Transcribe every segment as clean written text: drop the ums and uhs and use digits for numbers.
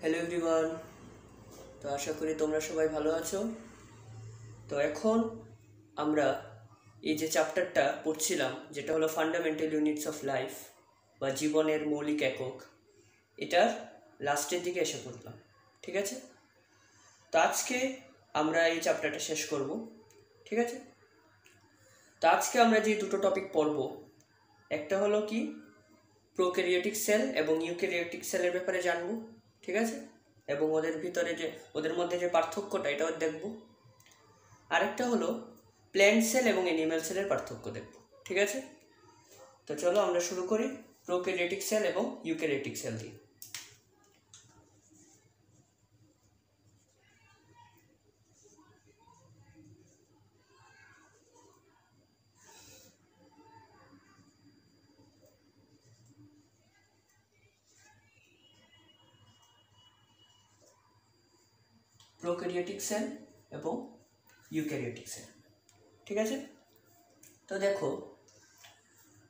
Hello everyone. তো আশা করি তোমরা সবাই ভালো আছো। তো এখন আমরা এই যে চ্যাপ্টারটা পড়ছিলাম, যেটা হলো ফান্ডামেন্টাল ইউনিটস অফ লাইফ বা জীবনের মৌলিক একক, এটার লাস্টের দিকে এসে পড়লাম। ঠিক আছে, তো আজকে আমরা এই চ্যাপ্টারটা শেষ করব। ঠিক আছে, তো আজকে আমরা যে দুটো টপিক পড়ব, একটা হলো কি প্রোক্যারিওটিক সেল এবং ইউক্যারিওটিক সেলের ব্যাপারে জানবো। ঠিক আছে, এবং ওদের ভিতরে যে ওদের মধ্যে যে পার্থক্যটা এটাও দেখব। আরেকটা হলো প্ল্যান্ট সেল এবং অ্যানিম্যাল সেলের পার্থক্য দেখব। ঠিক আছে, তো চলো আমরা শুরু করি প্রোক্যারিওটিক সেল এবং ইউক্যারিওটিক সেল দিয়ে। প্রোক্যারিওটিক সেল এবং ইউক্যারিওটিক সেল। ঠিক আছে, তো দেখো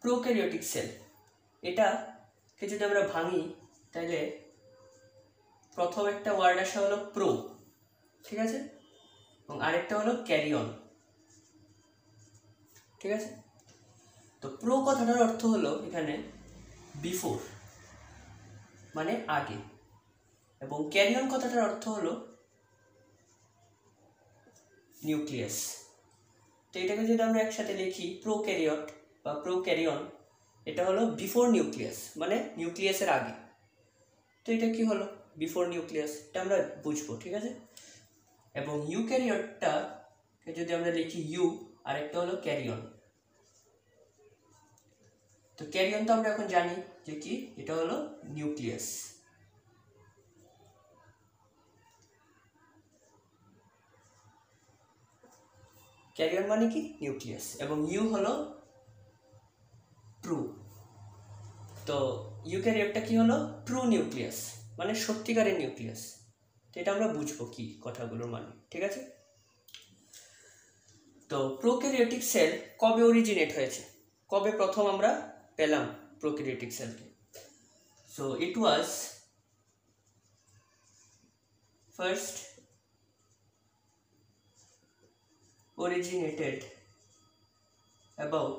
প্রোক্যারিওটিক সেল এটাকে যদি আমরা ভাঙি তাহলে প্রথম একটা ওয়ার্ড আসা হলো প্রো। ঠিক আছে, এবং আরেকটা হলো ক্যারিয়ন। ঠিক আছে, তো প্রো কথাটার অর্থ হলো এখানে বিফোর মানে আগে, এবং ক্যারিয়ন কথাটার অর্থ হলো নিউক্লিয়াস। তো এটাকে যদি আমরা একসাথে লিখি প্রোক্যারিওট বা প্রোক্যারিয়ন, এটা হলো বিফোর নিউক্লিয়াস মানে নিউক্লিয়াসের আগে। তো এটা কি হলো বিফোর নিউক্লিয়াস, এটা আমরা বুঝবো। ঠিক আছে, এবং ইউক্যারিওটটাকে যদি আমরা লিখি ইউ, আর একটা হলো ক্যারিয়ন। তো ক্যারিয়ন তো আমরা এখন জানি যে কি, এটা হলো নিউক্লিয়াস। ক্যারিয়ন মানে কি নিউক্লিয়াস, এবং ইউ হলো ট্রু। তো ইউক্যারিওটটা কি হলো ট্রু নিউক্লিয়াস মানে সত্যিকারের নিউক্লিয়াস। তো এটা আমরা বুঝবো কি কথাগুলোর মানে। ঠিক আছে, তো প্রোক্যারিওটিক সেল কবে অরিজিনেট হয়েছে, কবে প্রথম আমরা পেলাম প্রোক্যারিওটিক সেলকে? So it was first originated about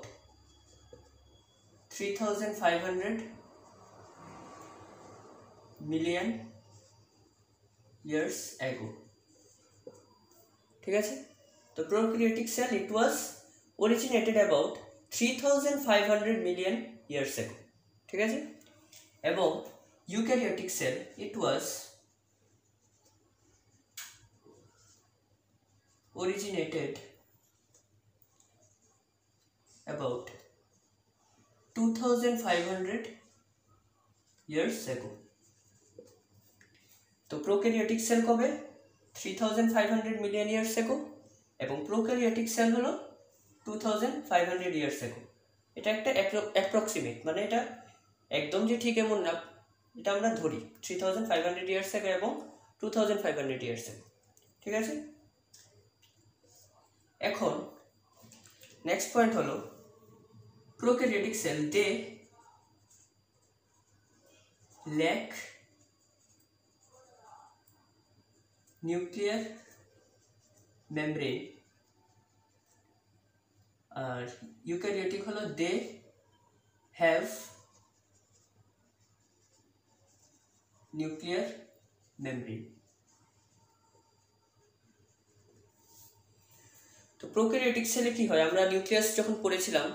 3500 million years ago. ঠিক আছে, তো prokaryotic cell it was originated about 3500 million years ago. ঠিক আছে, এবং eukaryotic cell it was originated about 2500 years ago. তো প্রোক্যারিওটিক সেল কবে 3500 মিলিয়ন ইয়ার্স ago, এবং prokaryotic cell হলো 2500 ইয়ার্স ago। এটা একটা অ্যাপ্রক্সিমেট, মানে এটা একদম যে ঠিক এমন না, এটা আমরা ধরি 3500 ইয়ার্স ago এবং 2500 ইয়ার্স ago। ঠিক আছে, এখন নেক্সট পয়েন্ট হলো prokaryotic cell they lack nuclear membrane, আর ইউক্যারিওটিক হলো দে হ্যাভ নিউক্লিয়ার মেমব্রেন। তো প্রোক্যারিওটিক সেলে কি হয়, আমরা নিউক্লিয়াস যখন পড়েছিলাম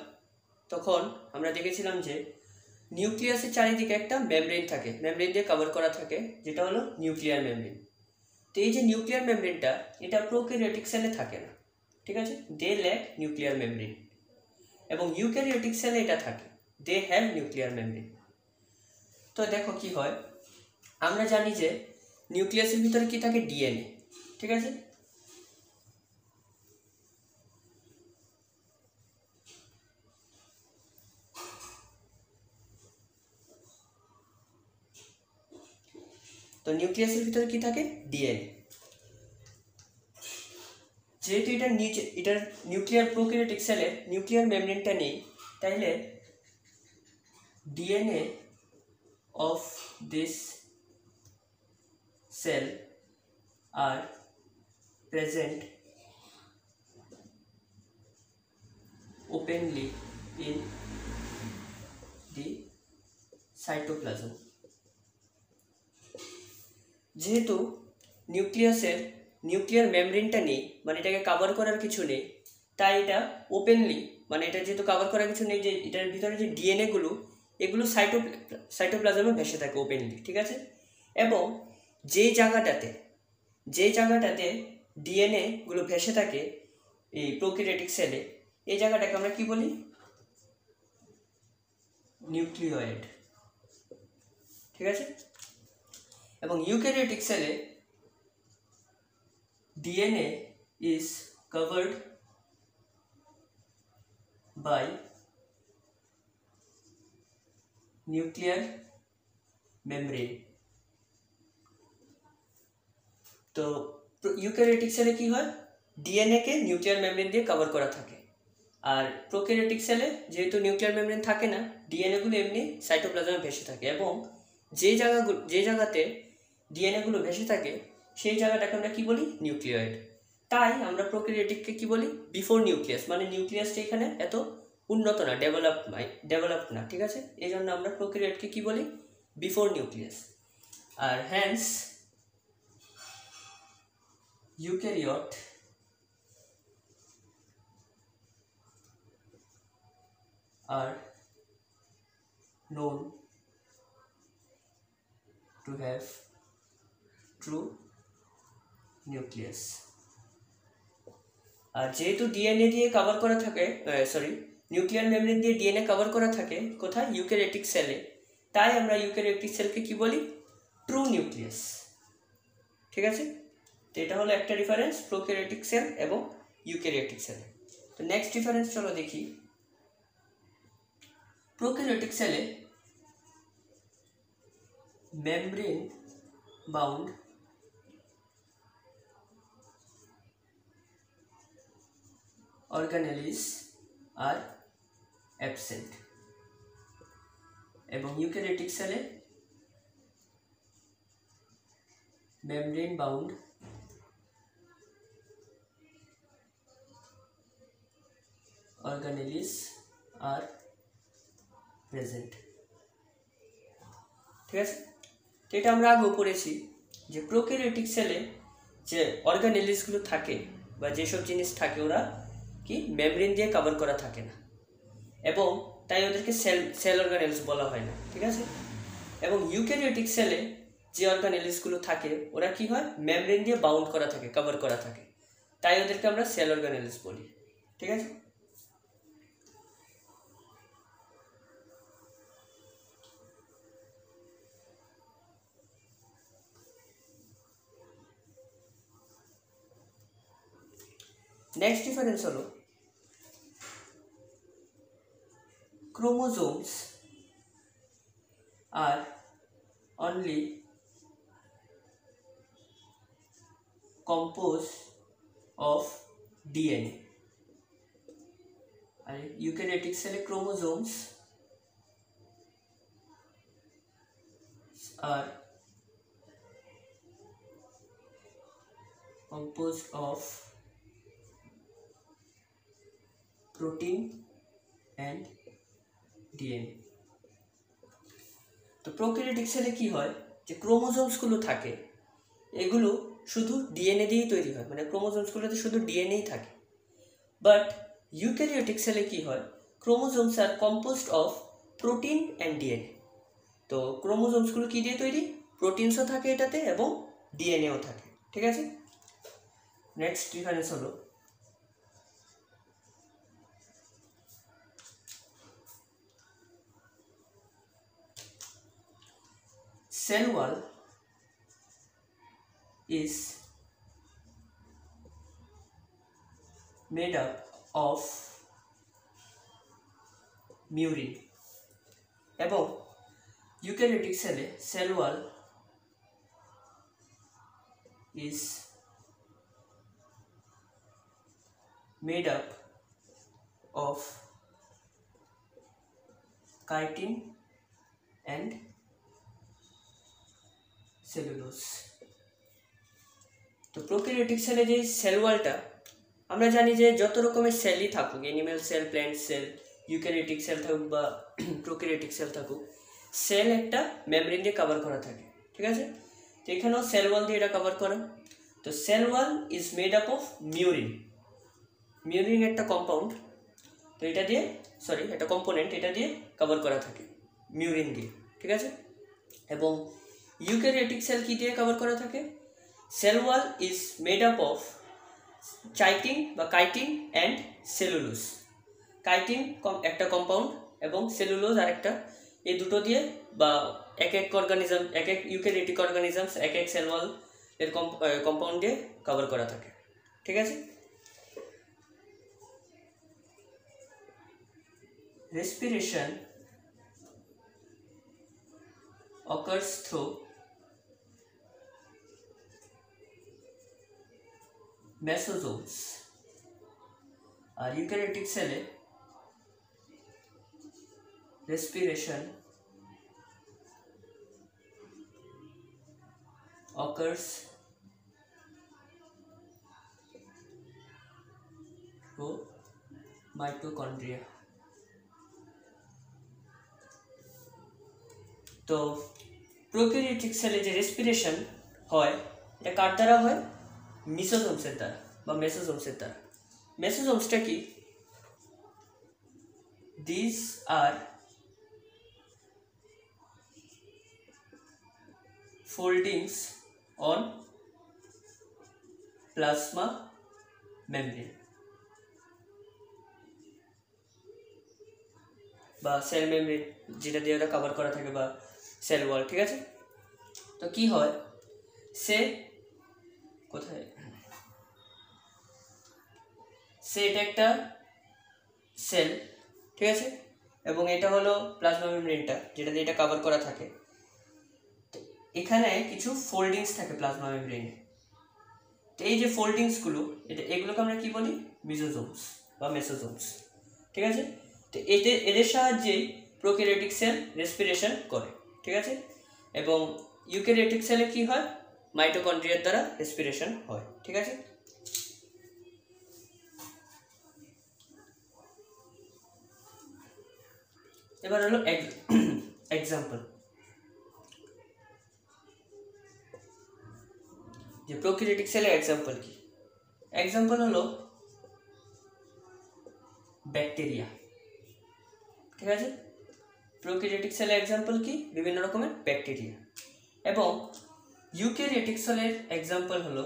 তখন আমরা দেখেছিলাম যে নিউক্লিয়াসের চারিদিকে একটা মেমব্রেন থাকে, মেমব্রেন দিয়ে কভার করা থাকে, যেটা হলো নিউক্লিয়ার মেমব্রেন। তো এই যে নিউক্লিয়ার মেমব্রেনটা এটা প্রোক্যারিওটিক সেলে থাকে না। ঠিক আছে, দে ল্যাক নিউক্লিয়ার মেমব্রেন, এবং ইউক্যারিওটিক সেলে এটা থাকে, দে হ্যাভ নিউক্লিয়ার মেমব্রেন। তো দেখো কি হয়, আমরা জানি যে নিউক্লিয়াসের ভিতরে কি থাকে, ডিএনএ। ঠিক আছে, তো নিউক্লিয়াসের ভিতরে কি থাকে, ডিএনএ। যেহেতু এটার নিউক্লিয়ার প্রোক্যারিওটিক সেলের নিউক্লিয়ার মেমব্রেনটা নেই, তাইলে DNA of this cell are present openly in the cytoplasm. যেহেতু নিউক্লিয়াসের নিউক্লিয়ার মেমব্রেনটা নেই, মানে এটাকে কভার করার কিছু নেই, তাই এটা ওপেনলি, মানে এটা যেহেতু কভার করার কিছু নেই, যে এটার ভিতরে যে ডিএনএগুলো এগুলো সাইটোপ্লাজমে ভেসে থাকে ওপেনলি, ঠিক আছে। এবং যেই জায়গাটাতে ডিএনএগুলো ভেসে থাকে এই প্রোক্যারিওটিক সেলে, এই জায়গাটাকে আমরা কি বলি? নিউক্লিওয়েড, ঠিক আছে। এবং ইউক্যারিওটিক সেলে DNA is covered by nuclear membrane. তো ইউক্যারিওটিক সেলে কি হয়? ডিএনএ কে নিউক্লিয়ার মেমব্রেন দিয়ে কভার করা থাকে। আর প্রোক্যারিওটিক সেলে যেহেতু নিউক্লিয়ার মেমব্রেন থাকে না, ডিএনএ গুলো এমনি সাইটোপ্লাজমে ভেসে থাকে। এবং যে জায়গাতে ডিএনএ গুলো ভেসে থাকে সেই জায়গাটাকে আমরা কি বলি? নিউক্লিয়েড। তাই আমরা প্রোক্যারিওটিককে কি বলি? বিফোর নিউক্লিয়াস, মানে নিউক্লিয়াসটা এখানে এত উন্নত না, ডেভেলপড না, ঠিক আছে। এই জন্য আমরা প্রোক্যারিওটকে কি বলি? Before nucleus. আর hence eukaryote are known to have true nucleus. আর যেহেতু ডিএনএ দিয়ে কভার করা থাকে, নিউক্লিয়ার মেমব্রেন দিয়ে ডিএনএ কভার করা থাকে কোথায়? ইউক্যারিওটিক সেলে। তাই আমরা ইউক্যারিওটিক সেলকে কি বলি? ট্রু নিউক্লিয়াস, ঠিক আছে। তো এটা হলো একটা ডিফারেন্স প্রোক্যারিওটিক সেল এবং ইউক্যারিওটিক সেল। তো নেক্সট ডিফারেন্স চলো দেখি। প্রোক্যারিওটিক সেলে membrane bound organelles are absent এবং ইউক্যারিওটিক সেলে membrane bound organelles are present, ঠিক আছে। তো এটা আমরা আগেও পড়েছি যে প্রোক্যারিওটিক সেলে যে অর্গানেলিসগুলো থাকে বা যেসব জিনিস থাকে ওরা কি মেমব্রেন দিয়ে কভার করা থাকে না, এবং তাই ওদেরকে সেল অর্গানেলস বলা হয় না, ঠিক আছে। এবং ইউক্যারিওটিক সেলে যে অর্গানেলিসগুলো থাকে ওরা কি হয়? মেমব্রেন দিয়ে বাউন্ড করা থাকে, কভার করা থাকে, তাই ওদেরকে আমরা সেল অর্গানেলস বলি, ঠিক আছে। নেক্সট ডিফারেন্স হলো chromosomes are only composed of DNA. আর ইউক্যারিওটিক সেলে chromosomes are composed of protein and DNA. তো প্রোক্যারিওটিক সেলে কি হয়? যে ক্রোমোজোমসগুলো থাকে এগুলো শুধু ডিএনএ দিয়েই তৈরি হয়, মানে ক্রোমোজোমসগুলোতে শুধু ডিএনএই থাকে। বাট ইউক্যারিওটিক সেলে কি হয়? Chromosomes R composed of protein and DNA. তো ক্রোমোজোমসগুলো কি দিয়ে তৈরি? প্রোটিনসও থাকে এটাতে এবং ডিএনএও থাকে, ঠিক আছে। নেক্সট ডিফারেন্স হলো cell wall is made up of murin এবং ইউক্যারিওটিক সেলে cell wall is made up of chitin and cellulose. তো প্রোক্যারিওটিক সেলে যে সেল ওয়ালটা, আমরা জানি যে যত রকমের সেলই থাকুক, animal cell, plant cell, eukaryotic cell থাকুক বা প্রোক্যারিওটিক সেল থাকুক, সেল একটা মেমব্রেন দিয়ে কভার করা থাকে, ঠিক আছে। তো এখানেও সেল ওয়াল দিয়ে এটা কভার করা। তো sell wall is made up of murein. Murein একটা কম্পাউন্ড, তো এটা দিয়ে একটা কম্পোনেন্ট, এটা দিয়ে কভার করা থাকে মিউরিন দিয়ে, ঠিক আছে। এবং ইউক্যারিওটিক সেল কি দিয়ে কভার করা থাকে? Cell wall is made up of chitin বা কাইটিন অ্যান্ড সেলুলোজ। কাইটিন একটা কম্পাউন্ড এবং সেলুলোজ আরেকটা, এই দুটো দিয়ে বা এক এক অর্গানিজম, এক এক ইউক্যারিওটিক অর্গানিজমস এক এক সেল ওয়াল এর কম্পাউন্ড দিয়ে কভার করা থাকে, ঠিক আছে। Respiration occurs through mesosomes আর ইউক্যারিওটিক সেলে respiration occurs through mitochondria। তো প্রোক্যারিওটিক সেলে যে রেসপিরেশন হয়, এটা কার দ্বারা হয়? মিসোজোমসের দ্বারা বা মেসোজোমসের দ্বারা। মেসোজোমসটা কি? This are foldings on plasma membrane বা সেল মেমব্রেন, যেটা দিয়ে ওটা কভার করা থাকে, বা সেল ওয়াল, ঠিক আছে। তো কি হয়, এটা একটা সেল, ঠিক আছে, এবং এটা হলো প্লাজমা মেমব্রেনটা, যেটা দিয়ে এটা কভার করা থাকে। তো এখানে কিছু ফোল্ডিংস থাকে প্লাজমা মেমব্রেনে। তো এই যে ফোল্ডিংসগুলো, এগুলোকে আমরা কি বলি? মিসোজোমস বা মেসোজোমস, ঠিক আছে। তো এদের সাহায্যেই প্রোক্যারিওটিক সেল রেসপিরেশন করে, ঠিক আছে। এবং ইউক্যারিওটিক সেলে কি হয়? মাইটোকন্ড্রিয়ার দ্বারা রেসপিরেশন হয়, ঠিক আছে। এবার হলো এক্সাম্পল, যে প্রোক্যারিওটিক সেলের এক্সাম্পল কি? এক্সাম্পল হলো ব্যাকটেরিয়া, ঠিক আছে। প্রোক্যারিওটিক সেলের এক্সাম্পল কি? বিভিন্ন রকমের ব্যাকটেরিয়া। এবং ইউক্যারিওটিক সেলের এক্সাম্পল হলো,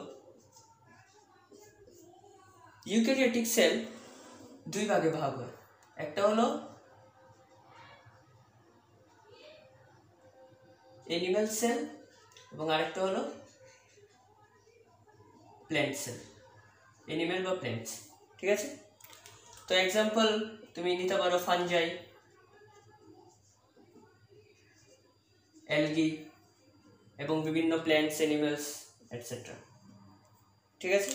ইউক্যারিওটিক সেল দুই ভাগে ভাগ হয়। একটা হলো অ্যানিমাল সেল এবং আরেকটা হলো প্ল্যান্ট সেল, অ্যানিমাল বা প্ল্যান্টস, ঠিক আছে। তো এক্সাম্পল তুমি নিতে পারো ফানজাই, অ্যালগি এবং বিভিন্ন প্ল্যান্টস, অ্যানিমালস এটসেট্রা, ঠিক আছে।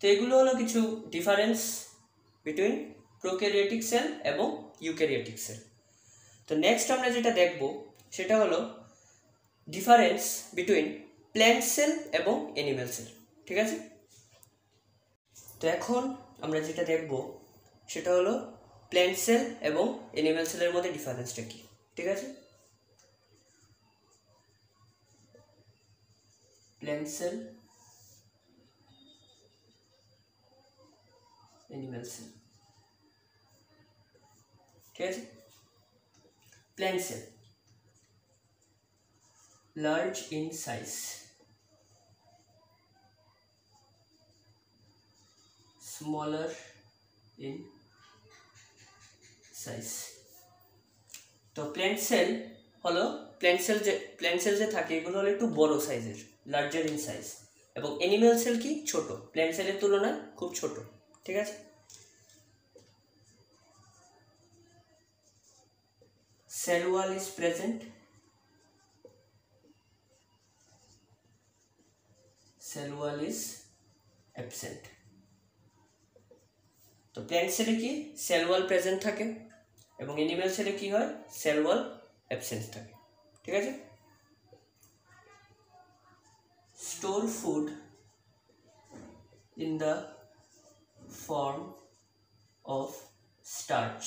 তো এগুলো হলো কিছু ডিফারেন্স বিটুইন প্রোক্যারিওটিক সেল এবং ইউক্যারিওটিক সেল। তো নেক্সট আমরা যেটা দেখব সেটা হলো ডিফারেন্স বিটুইন প্ল্যান্ট সেল এবং অ্যানিমাল সেল, ঠিক আছে। তো এখন আমরা যেটা দেখব সেটা হলো প্ল্যান্ট সেল এবং অ্যানিমাল সেলের মধ্যে ডিফারেন্সটা কি, ঠিক আছে। প্ল্যান্ট সেল, অ্যানিমাল সেল, ঠিক আছে। Plant sell large in size, smaller in size। তো প্ল্যান্ট সেল হলো প্ল্যান্ট সেল যে থাকে এগুলো হলো একটু বড় সাইজের, লার্জার ইন সাইজ। এবং অ্যানিমাল সেল কি? ছোট, প্ল্যান্ট সেলের তুলনায় খুব ছোট, ঠিক আছে। Sell wall is present, sell wall is absent. তো প্ল্যান্ট সেলে কি? সেল ওয়াল প্রেজেন্ট থাকে, এবং অ্যানিমাল সেলে কি হয়? সেল ওয়াল অ্যাবসেন্ট থাকে, ঠিক আছে। Store food in the form of starch.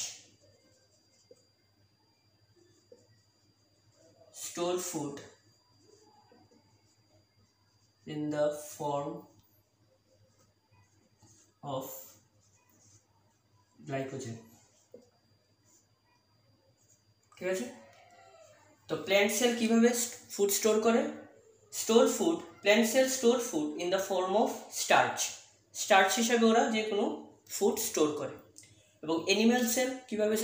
Store food in the form of glycogen. ঠিক আছে? তো প্ল্যান্ট সেল কিভাবে ফুড স্টোর করে? Plant sell store food in the form of starch হিসাবে ওরা যে কোনো ফুড স্টোর করে। এবং অ্যানিম্যাল সেল কীভাবে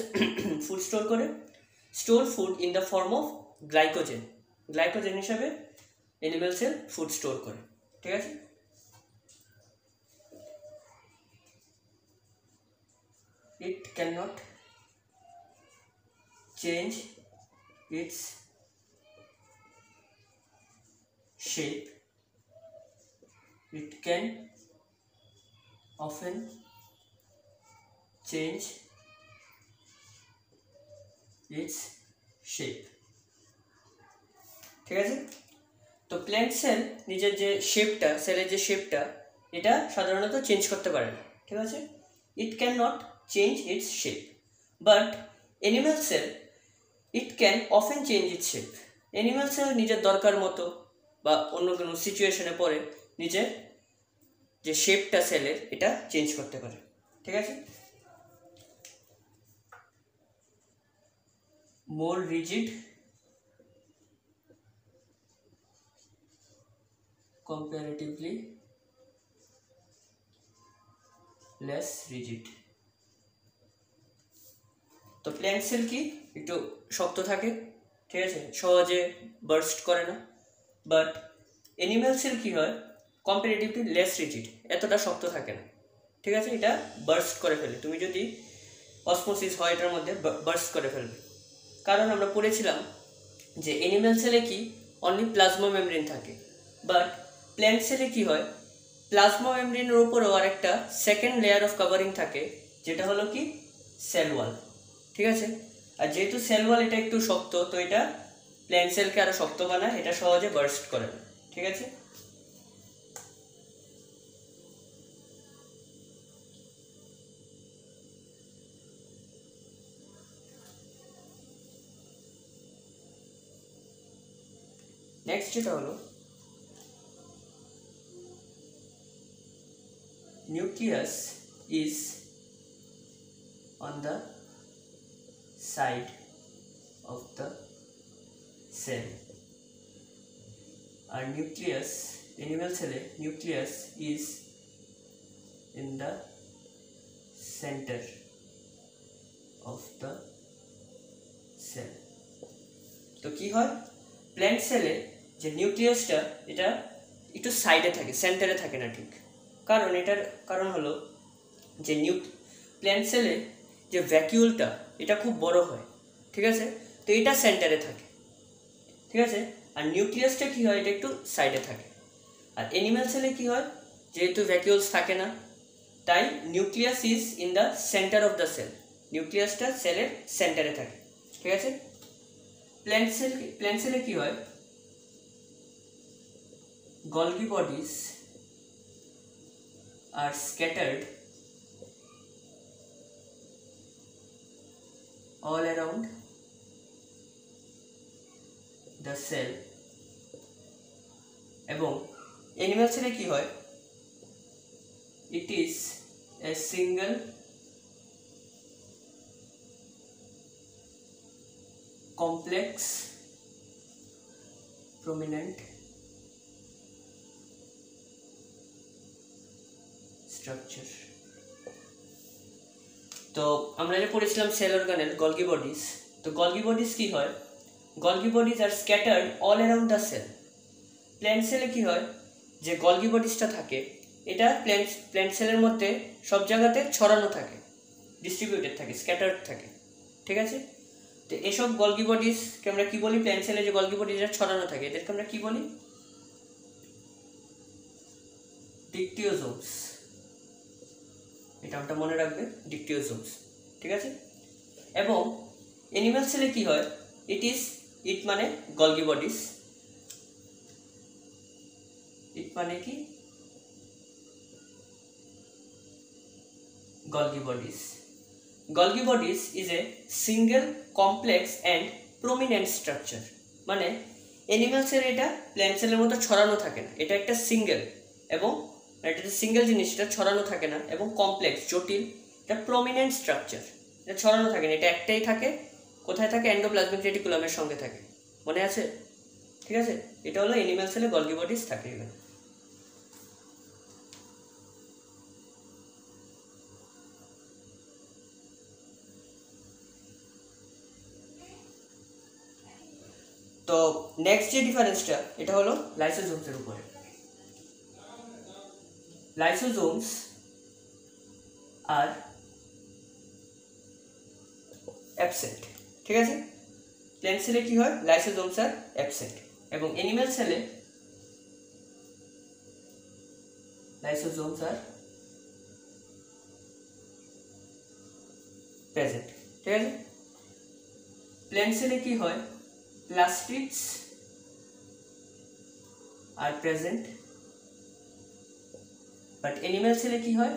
ফুড স্টোর করে? Store food in the form of glycogen হিসাবে অ্যানিম্যাল সেল ফুড স্টোর করে। ঠিক আছে? It cannot change its shape. It can often change its shape. ঠিক আছে? তো প্ল্যান্ট সেল নিজের যে শেপটা, সেলের যে শেপটা, এটা সাধারণত চেঞ্জ করতে পারে না। ঠিক আছে? It can not change its shape, but animal cell it can often change its shape. Animal cell নিজের দরকার মতো বা অন্য কোনো সিচুয়েশনে পরে নিজের যে শেপটা সেলের এটা চেঞ্জ করতে পারে। ঠিক আছে? মোর রিজিড comparatively less rigid. তো প্ল্যান্ট সেল কি একটু শক্ত থাকে, ঠিক আছে, সহজে বার্স্ট করে না। বাট অ্যানিম্যাল সেল কি হয়, কম্পারেটিভলি লেস রিজিড, এতটা শক্ত থাকে না। ঠিক আছে? এটা বার্স্ট করে ফেলে, তুমি যদি অসমোসিস হয় এটার মধ্যে বার্স্ট করে ফেলবে। কারণ আমরা পড়েছিলাম যে অ্যানিম্যাল সেলে কি অনলি প্লাজমা মেমব্রেন থাকে, বাট প্ল্যান্ট সেলে কি হয়, প্লাজমা মেমব্রেনের উপরেও আর একটা সেকেন্ড লেয়ার অফ কাভারিং থাকে, যেটা হলো কি সেল ওয়াল। ঠিক আছে? আর যেহেতু সেল ওয়াল এটা একটু শক্ত, তো এটা প্ল্যান্ট সেলকে আরো শক্ত বানায়, এটা সহজে বার্স্ট করে না। ঠিক আছে? নেক্সট যেটা হলো nucleus is on the side of the cell. Our nucleus, animal cell, nucleus is in the center of the cell. তো কি হয়, প্ল্যান্ট সেলে যে নিউক্লিয়াসটা এটা একটু সাইডে থাকে, সেন্টারে থাকে না ঠিক। এটার কারণ হলো যে প্ল্যান্ট সেলে যে ভ্যাকিউলটা এটা খুব বড় হয়। ঠিক আছে? তো এটা সেন্টারে থাকে। ঠিক আছে? আর নিউক্লিয়াসটা কি হয়, এটা একটু সাইডে থাকে। আর অ্যানিম্যাল সেলে কি হয়, যেহেতু ভ্যাকিউলস থাকে না, তাই nucleus is in the centre of the cell, নিউক্লিয়াসটা সেলের সেন্টারে থাকে। ঠিক আছে? প্ল্যান্ট সেলে কি হয়, Golgi bodies are scattered all around the cell, এবং অ্যানিম্যাল সেলে কি হয়, it is a single complex prominent structure. তো আমরা যে পড়েছিলাম সেল অর্গানেল গলগি বডিজ, তো গলগি বডিজ কি হয়, Golgi bodies are scattered all around the cell. Plant সেলে কি হয়, যে গলগি বডিজটা থাকে এটা প্ল্যান্ট সেলের মধ্যে সব জায়গাতে ছড়ানো থাকে, ডিস্ট্রিবিউটেড থাকে, স্ক্যাটার্ড থাকে। ঠিক আছে? তো এসব গলগি বডিজকে আমরা কি বলি, প্ল্যান্ট সেলে যে গলগি বডিজটা ছড়ানো থাকে এদেরকে আমরা কি বলি, ডিকটিওজোমস। এটা আমরা মনে রাখবে, ডিকটিওজোমস। ঠিক আছে? এবং অ্যানিম্যাল সেলে কি হয়, ইট মানে গলগি বডিজ, ইট মানে কি Golgi bodies. Golgi bodies is a single complex and prominent structure. মানে অ্যানিমাল সেল এটা প্ল্যান্ট সেলের মতো ছড়ানো থাকে না, এটা একটা সিঙ্গেল এবং এটা সিঙ্গেল জিনিস, এটা ছড়ানো থাকে না এবং কমপ্লেক্স জটিল, এটা প্রমিনেন্ট স্ট্রাকচার, এটা ছড়ানো থাকে না, এটা একটাই থাকে। কোথায় থাকে? এন্ডোপ্লাজমিক রেটিকুলামের সঙ্গে থাকে, মনে আছে? ঠিক আছে, এটা হলো অ্যানিমাল সেলে গলগি বডিজ থাকে এখানে। তো নেক্সট যে ডিফারেন্সটা এটা হলো লাইসোজোমসের উপরে। লাইসোজোমস আর অ্যাবসেন্ট, ঠিক আছে? প্ল্যান্ট সেলে কি হয়? লাইসোজোমস আর অ্যাবসেন্ট, এবং অ্যানিমাল সেলে লাইসোজোমস আর প্রেজেন্ট, ঠিক আছে? প্ল্যান্ট সেলে কি হয়? প্লাস্টিডস আর প্রেজেন্ট, বাট অ্যানিমাল সেলে কি হয়?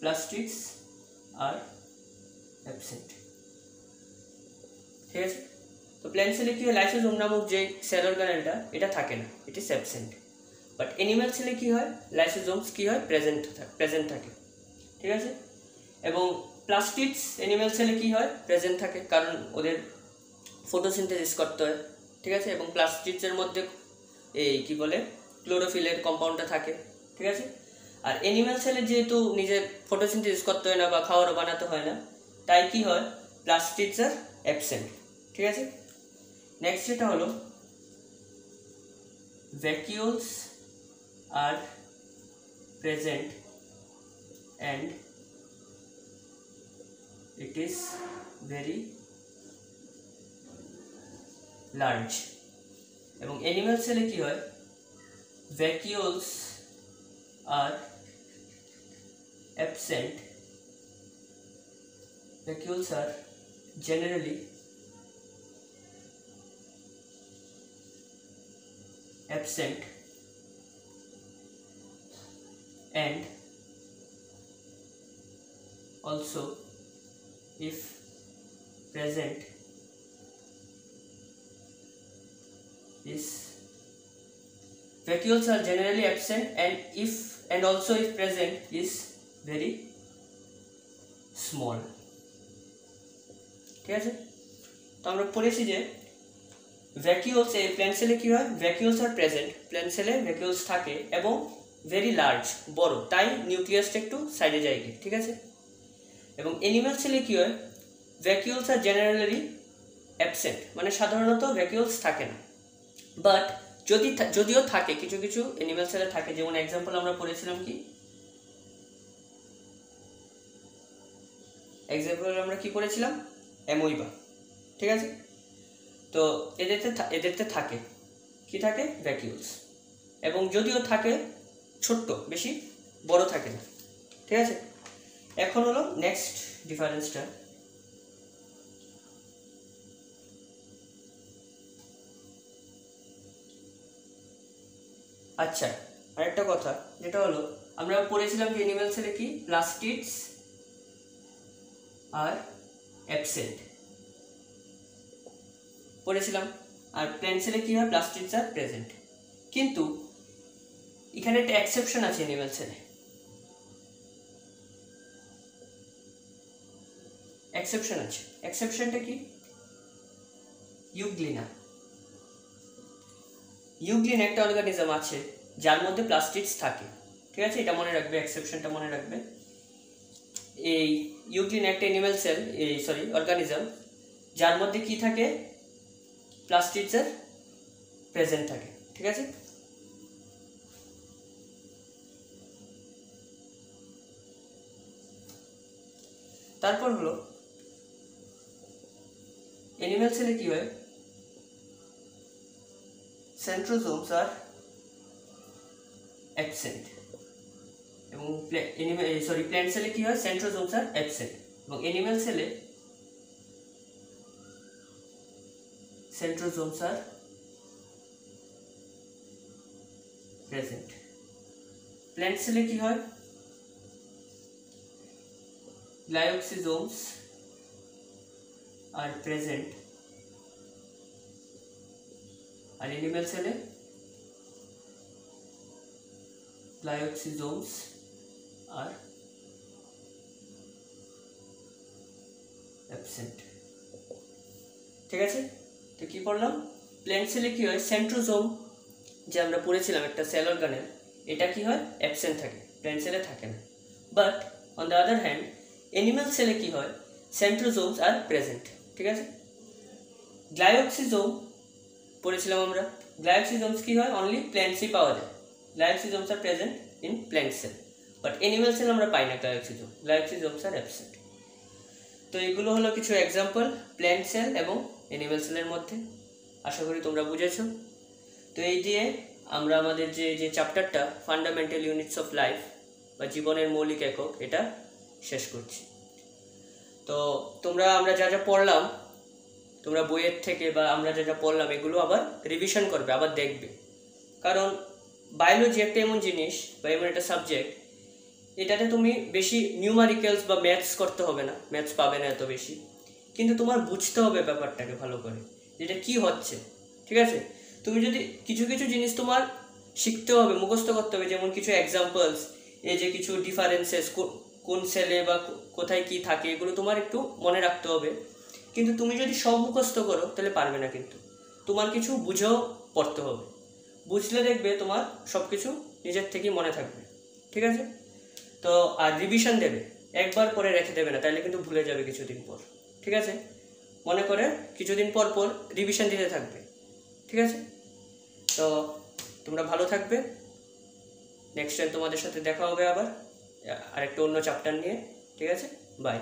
প্লাস্টিডস আর অ্যাবসেন্ট, ঠিক আছে? তো প্ল্যান্ট সেলে কি হয়? লাইসোজোম নামক যে সেল অর্গানেলটা এটা থাকে না, it is absent. But animal সেলে কি হয়? লাইসোজোমস কি হয়? প্রেজেন্ট থাকে, ঠিক আছে? এবং প্লাস্টিডস অ্যানিমাল সেলে কি হয়? প্রেজেন্ট থাকে, কারণ ওদের ফটোসিনথেসিস করতে হয়, ঠিক আছে? এবং প্লাস্টিডসের মধ্যে এই কি বলে ক্লোরোফিলের কম্পাউন্ডটা থাকে, ঠিক আছে? আর অ্যানিমাল সেলে যেহেতু নিজের ফটোসিনথেসিস করতে হয় না বা খাবারও বানাতে হয় না, তাই কি হয়? প্লাস্টিডস আর অ্যাবসেন্ট, ঠিক আছে? নেক্সট যেটা হলো vacuoles are present and it is very large। এবং অ্যানিমাল সেলে কি হয়? Vacuoles R absent, vacuoles are generally absent and also if present is vacuoles are generally absent and also if present is very small, ঠিক আছে? তো আমরা পড়েছি যে ভ্যাকিউলস এই প্ল্যান্ট সেলে কি হয়? ভ্যাকিউলস আর প্রেজেন্ট, প্ল্যান্ট সেলে ভ্যাকিউলস থাকে এবং ভেরি লার্জ, বড়, তাই নিউক্লিয়াসটা একটু সাইডে যায়, ঠিক আছে? এবং অ্যানিমাল সেলে কি হয়? ভ্যাকিউলস আর জেনারেলি অ্যাবসেন্ট, মানে সাধারণত ভ্যাকিউলস থাকে না, বাট যদিও থাকে কিছু কিছু অ্যানিমাল সেলে থাকে। যেমন এক্সাম্পল আমরা পড়েছিলাম কি পড়েছিলাম? অ্যামোইবা, ঠিক আছে? তো এদেরতে থাকে কি থাকে? ভ্যাকিউলস, এবং যদিও থাকে ছোট্ট, বেশি বড় থাকে না, ঠিক আছে? এখন হলো নেক্সট ডিফারেন্সটা, আচ্ছা আরেকটা কথা যেটা হলো আমরা পড়েছিলাম যে অ্যানিমাল সেলে কি প্লাস্টিডস আর অ্যাবসেন্ট পড়েছিলাম, আর প্ল্যান্ট সেলে কি হয়? প্লাস্টিডস আর প্রেজেন্ট। কিন্তু এখানে একটা এক্সেপশন আছে অ্যানিমাল সেলে। এক্সেপশন আছে, এক্সেপশনটা কি? ইউগ্লিনা। ইউগ্লিন একটা অর্গানিজম আছে যার মধ্যে প্লাস্টিডস থাকে, ঠিক আছে? এটা মনে রাখবে, এক্সেপশনটা মনে রাখবে। এই ইউগ্লিন একটা অ্যানিমাল সেল, অর্গানিজম যার মধ্যে কি থাকে? প্লাস্টিডস এর প্রেজেন্ট থাকে, ঠিক আছে? তারপর হলো অ্যানিমাল সেলে কি হয়? সেন্ট্রোজোমস আর অ্যাবসেন্ট, এবং প্ল্যান্ট সেলে কি হয়? সেন্ট্রোজোমস আর অ্যাবসেন্ট, এবং অ্যানিমাল সেলে সেন্ট্রোজোমস আর প্রেজেন্ট। প্ল্যান্ট সেলে কি হয়? গ্লাইওক্সিজোমস আর প্রেজেন্ট, আর এনিম্যাল সেলে গ্লাইওক্সিজোমস আর অ্যাবসেন্ট। ঠিক আছে, তো কি করলাম, প্ল্যান্ট সেলে কি হয়, সেন্ট্রোজোম যে আমরা পড়েছিলাম একটা সেল অর্গানেল, এটা কি হয়, অ্যাবসেন্ট থাকে, প্ল্যান্ট সেলে থাকে না। But on the other hand animal সেলে কি হয়, সেন্ট্রোজোমস আর প্রেজেন্ট। ঠিক আছে, গ্লাইওক্সিজোম পড়েছিলাম আমরা, গ্লাইওক্সিজোমস কি হয়, অনলি প্ল্যান্টসই পাওয়া যায়, glyoxysomes are present in plant cell, but animal cell আমরা পাই না গ্লাইওক্সিজোমস আর অ্যাবসেন্ট। তো এগুলো হলো কিছু এক্সাম্পল প্ল্যান্ট সেল এবং অ্যানিমাল সেলের মধ্যে। আশা করি তোমরা বুঝেছো। তো এই দিয়ে আমরা আমাদের যে চ্যাপ্টারটা ফান্ডামেন্টাল ইউনিটস অফ লাইফ বা জীবনের মৌলিক একক, এটা শেষ করছি। তো আমরা যা যা পড়লাম, তোমরা বইয়ের থেকে বা আমরা যা যা পড়লাম এগুলো আবার রিভিশন করবে, আবার দেখবে। কারণ বায়োলজি একটা এমন জিনিস বা এমন একটা সাবজেক্ট, এটাতে তুমি বেশি নিউমারিক্যালস বা ম্যাথস করতে হবে না, ম্যাথস পাবে না এত বেশি, কিন্তু তোমার বুঝতে হবে ব্যাপারটাকে ভালো করে, যেটা কি হচ্ছে। ঠিক আছে, তুমি যদি কিছু কিছু জিনিস তোমার শিখতে হবে, মুখস্থ করতে হবে, যেমন কিছু এক্সাম্পলস, এই যে কিছু ডিফারেন্সেস কোন সেলে বা কোথায় কি থাকে, এগুলো তোমার একটু মনে রাখতে হবে। কিন্তু তুমি যদি সব মুখস্থ করো তাহলে পারবে না, কিন্তু তোমার কিছু বুঝেও পড়তে হবে, বুঝলে দেখবে তোমার সব কিছু নিজের থেকেই মনে থাকবে। ঠিক আছে, তো আর রিভিশন দেবে, একবার পরে রেখে দেবে না, তাহলে কিন্তু ভুলে যাবে কিছুদিন পর। ঠিক আছে, মনে করে কিছুদিন পর পর রিভিশন দিতে থাকবে। ঠিক আছে, তো তোমরা ভালো থাকবে, নেক্সট টাইম তোমাদের সাথে দেখা হবে আবার আরেকটা অন্য চ্যাপ্টার নিয়ে। ঠিক আছে, বাই।